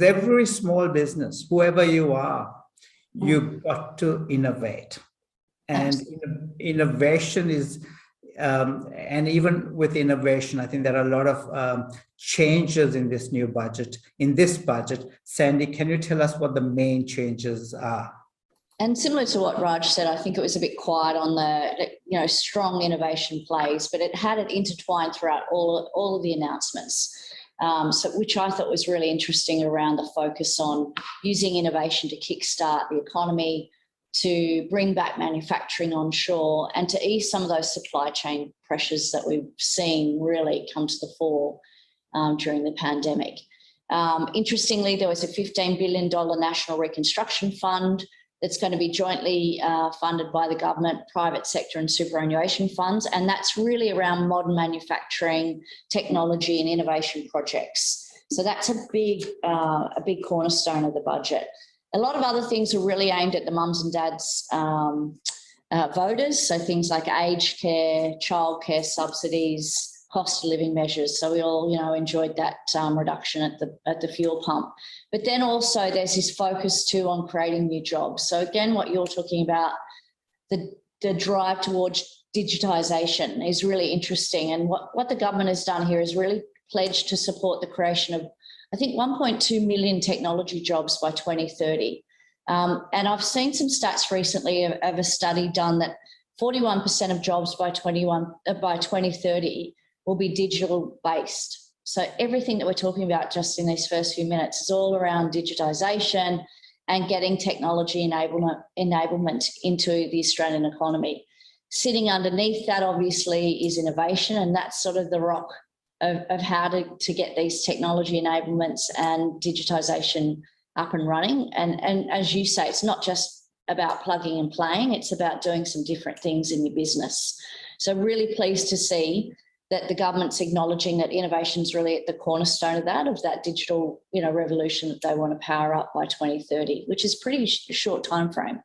every small business, whoever you are, you've got to innovate. And innovation is, and even with innovation, I think there are a lot of changes in this new budget. In this budget, Sandie, can you tell us what the main changes are? And similar to what Raj said, I think it was a bit quiet on the, strong innovation plays, but it had it intertwined throughout all of the announcements. Which I thought was really interesting around the focus on using innovation to kickstart the economy, to bring back manufacturing onshore, and to ease some of those supply chain pressures that we've seen really come to the fore during the pandemic. Interestingly, there was a $15 billion National Reconstruction Fund that's going to be jointly funded by the government, private sector and superannuation funds. And that's really around modern manufacturing, technology and innovation projects. So that's a big cornerstone of the budget. A lot of other things are really aimed at the mums and dads voters. So things like aged care, childcare subsidies, cost of living measures. So we all, enjoyed that reduction at the fuel pump. But then also there's this focus too on creating new jobs. So again, what you're talking about, the drive towards digitisation is really interesting. And what the government has done here is really pledged to support the creation of, I think, 1.2 million technology jobs by 2030. And I've seen some stats recently of a study done that 41% of jobs by 2030 will be digital based. So everything that we're talking about just in these first few minutes is all around digitisation and getting technology enablement into the Australian economy. Sitting underneath that, obviously, is innovation, and that's sort of the rock of how to get these technology enablements and digitisation up and running. And as you say, it's not just about plugging and playing, it's about doing some different things in your business. So really pleased to see that the government's acknowledging that innovation is really at the cornerstone of that digital, revolution that they want to power up by 2030, which is pretty short time frame.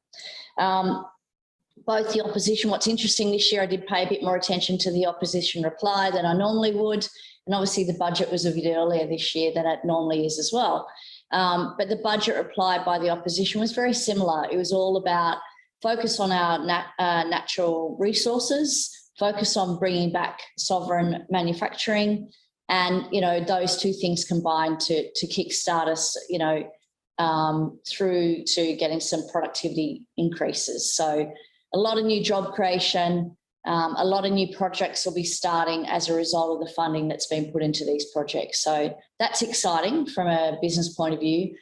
Both the opposition, what's interesting this year, I did pay a bit more attention to the opposition reply than I normally would. And obviously the budget was a bit earlier this year than it normally is as well. But the budget reply by the opposition was very similar. It was all about focus on our natural resources, focus on bringing back sovereign manufacturing, and those two things combined to kickstart us through to getting some productivity increases. So a lot of new job creation, a lot of new projects will be starting as a result of the funding that's been put into these projects. So that's exciting from a business point of view.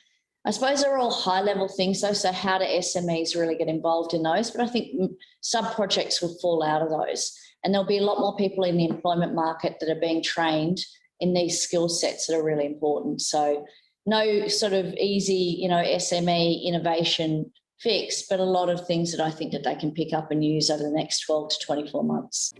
I suppose they're all high-level things though, so how do SMEs really get involved in those? But I think sub-projects will fall out of those. And there'll be a lot more people in the employment market that are being trained in these skill sets that are really important. So no sort of easy, SME innovation fix, but a lot of things that I think that they can pick up and use over the next 12 to 24 months.